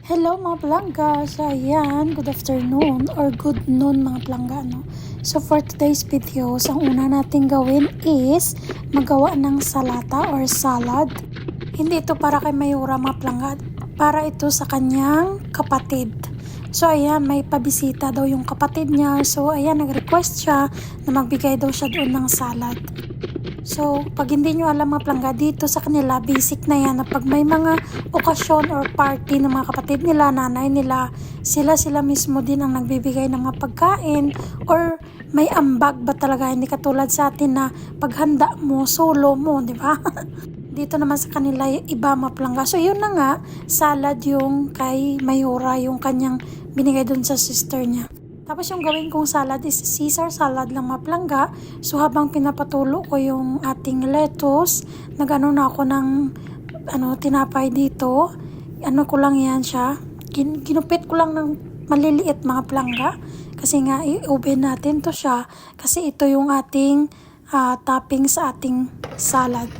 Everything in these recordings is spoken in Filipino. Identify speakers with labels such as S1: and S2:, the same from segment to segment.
S1: Hello mga palangga! So ayan, good afternoon or good noon mga palangga. No? So for today's videos, ang una natin gawin is magawa ng salata or salad. Hindi ito para kay Mayura mga palangga, para ito sa kanyang kapatid. So ayan, may pabisita daw yung kapatid niya. So ayan, nag-request siya na magbigay daw siya doon ng salad. So, pag hindi nyo alam mga palangga, dito sa kanila, basic na yan na pag may mga okasyon or party ng mga kapatid nila, nanay nila, sila mismo din ang nagbibigay ng mga pagkain or may ambag ba talaga, hindi katulad sa atin na paghanda mo, solo mo, di ba? Dito naman sa kanila, iba mga palangga. So, yun na nga, salad yung kay Mayura, yung kanyang binigay dun sa sister niya. Tapos yung gawin kong salad is Caesar salad lang mga palangga. So habang pinapatulo ko yung ating lettuce, nag-ano na ako ng tinapay dito. Ano ko lang yan siya. Ginupit ko lang ng maliliit mga palangga. Kasi nga i-oven natin to siya. Kasi ito yung ating topping sa ating salad.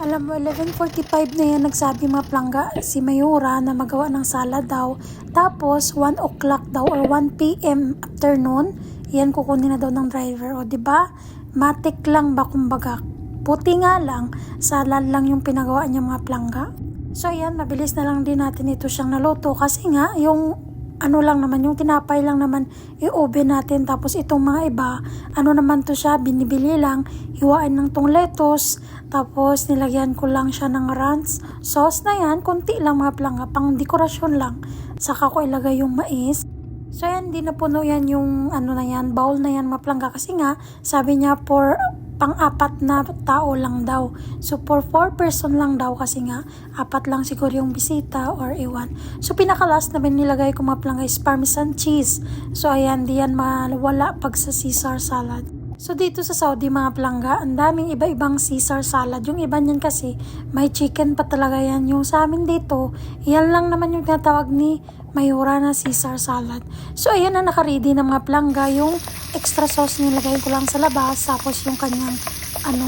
S1: Alam mo, 11:45 na yan nagsabi mga palangga si Mayura na magawa ng salad daw. Tapos 1 o'clock daw or 1 p.m. afternoon, yan kukunin na daw ng driver. O diba? Matik lang ba kumbaga? Puti nga lang, salad lang yung pinagawa niya mga palangga. So yan, mabilis na lang din natin ito siyang naluto kasi nga yung lang naman, yung tinapay lang naman i-oven natin. Tapos itong mga iba, naman to siya, binibili lang, hiwain ng tong lettuce, tapos nilagyan ko lang siya ng ranch sauce na yan, konti lang mga palangga, pang dekorasyon lang. Saka ko ilagay yung mais. So yan, di na puno yan yung na yan, bowl na yan mga palangga, kasi nga, sabi niya for pang-apat na tao lang daw. So, for 4 person lang daw kasi nga, 4 lang siguro yung bisita or iwan. So, pinaka-last na nilagay ko mga palangga is parmesan cheese. So, ayan, di yan mawala pag sa Caesar salad. So, dito sa Saudi mga palangga, ang daming iba-ibang Caesar salad. Yung iba niyan kasi, may chicken pa talaga yan. Yung sa amin dito, yan lang naman yung tinatawag ni Mayura na Caesar salad. So, ayan na naka-ready na mga palangga. Yung extra sauce nilagay ko lang sa labas. Tapos yung kanyang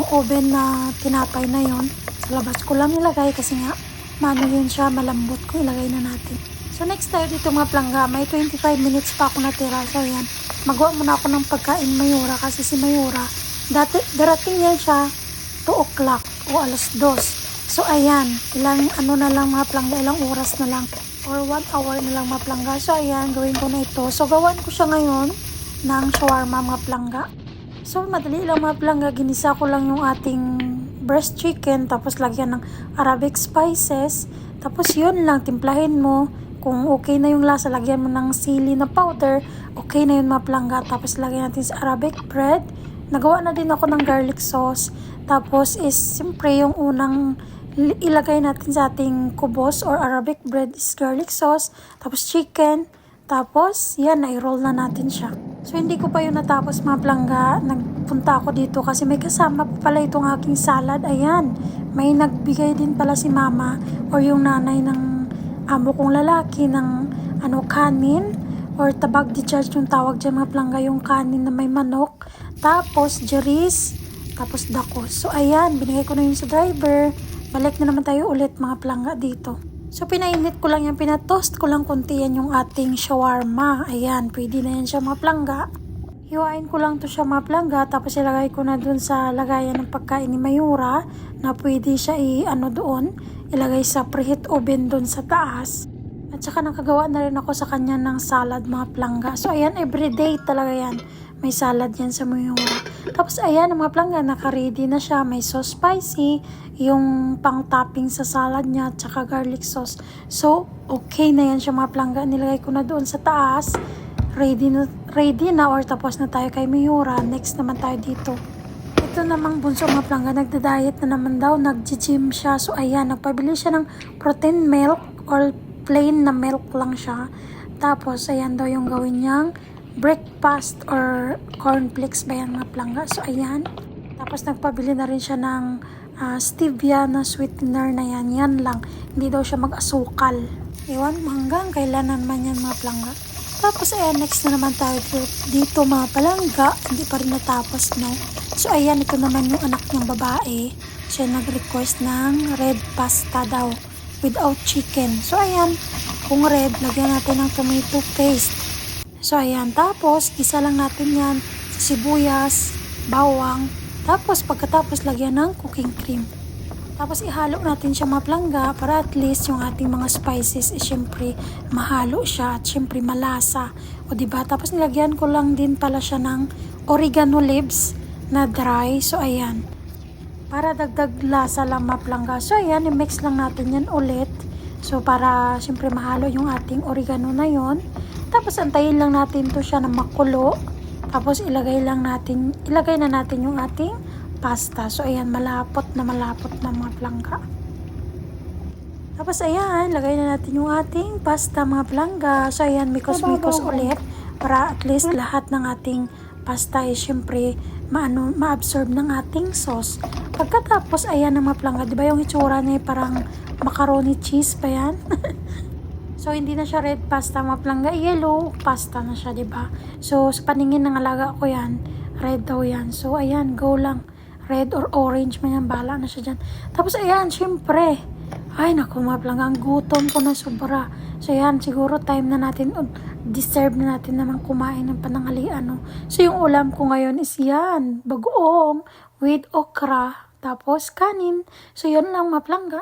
S1: oven na tinapay na yon sa labas ko lang nilagay kasi nga, yun siya, malambot ko. Ilagay na natin. So, next tayo dito mga palangga. May 25 minutes pa ako natira. So, ayan. Magawa muna ako ng pagkain Mayura kasi si Mayura, darating yan siya 2 o'clock o alas 2. So, ayan. Ilang na lang mga palangga, ilang oras na lang. Or 1 hour na lang mga palangga. So, ayan, gawin ko na ito. So, gawan ko siya ngayon ng shawarma mga palangga. So, madali lang mga palangga. Ginisa ko lang yung ating breast chicken. Tapos, lagyan ng Arabic spices. Tapos, yun lang. Timplahin mo. Kung okay na yung lasa, lagyan mo ng sili na powder. Okay na yun mga palangga. Tapos, lagyan natin sa Arabic bread. Nagawa na din ako ng garlic sauce. Tapos, is siyempre yung unang ilagay natin sa ating kubos or Arabic bread is garlic sauce, tapos chicken, tapos yan, na-roll na natin siya. So hindi ko pa yun natapos mga palangga, nagpunta ako dito kasi may kasama pa pala itong aking salad. Ayan, may nagbigay din pala si mama or yung nanay ng amo kong lalaki ng kanin or tabag di charge yung tawag dyan mga palangga, yung kanin na may manok, tapos jeris, tapos dako. So ayan, binigay ko na yun sa driver. Balik na naman tayo ulit mga palangga dito. So, pinainit ko lang yan, pinatoast ko lang konti yan yung ating shawarma. Ayan, pwede na yan siya mga palangga. Hiwain ko lang to siya mga palangga, tapos ilagay ko na dun sa lagayan ng pagkain ni Mayura na pwede siya doon, ilagay sa preheat oven dun sa taas. At saka nakagawa na rin ako sa kanya ng salad mga palangga. So, ayan, everyday talaga yan. May salad yan sa Mayura. Tapos, ayan, mga palangga, naka-ready na siya. May sauce spicy, yung pang-topping sa salad niya, tsaka garlic sauce. So, okay na yan siya mga palangga. Nilagay ko na doon sa taas. Ready na or tapos na tayo kay Mayura. Next naman tayo dito. Ito namang bunso mga palangga, nagda-diet na naman daw. Nag-gym siya. So, ayan, nagpabili siya ng protein milk or plain na milk lang siya. Tapos, ayan daw yung gawin niyang breakfast or cornflakes ba yan mga palangga. So, ayan. Tapos, nagpabili na rin siya ng stevia na sweetener na yan. Yan lang. Hindi daw siya mag-asukal. Ewan, hanggang kailan naman yan mga palangga. Tapos, ayan, next na naman tayo dito mga palangga. Hindi pa rin natapos, no? So, ayan, ito naman yung anak niyang babae. Siya nag-request ng red pasta daw without chicken. So, ayan, kung red, lagyan natin ng tomato paste. So, ayan. Tapos, isa lang natin yan sa sibuyas, bawang. Tapos, pagkatapos, lagyan ng cooking cream. Tapos, ihalo natin siya maplangga para at least yung ating mga spices, syempre, mahalo siya at syempre, malasa. O, diba? Tapos, nilagyan ko lang din pala siya ng oregano leaves na dry. So, ayan. Para dagdag lasa lang maplangga. So, ayan. I-mix lang natin yan ulit. So, para syempre, mahalo yung ating oregano na yon. Tapos, antayin lang natin to siya na makulo. Tapos, ilagay na natin yung ating pasta. So, ayan, malapot na mga plangga. Tapos, ayan, lagay na natin yung ating pasta mga plangga. So, ayan, mikos-mikos ulit para at least lahat ng ating pasta ay syempre ma-absorb ng ating sauce. Pagkatapos, ayan ang mga plangga. Diba yung itsura niya parang macaroni cheese pa yan? So, hindi na siya red pasta mga plangga. Yellow pasta na siya, diba? So, sa paningin ng alaga ko yan, red daw yan. So, ayan, go lang. Red or orange man yan, bala na siya dyan. Tapos, ayan, syempre. Ay, naku, mga plangga, ang gutom ko na sobra. So, ayan, siguro time na natin, deserve na natin naman kumain ng pananghalian, no? So, yung ulam ko ngayon is yan, bagoong with okra, tapos kanin. So, yun lang, mga plangga.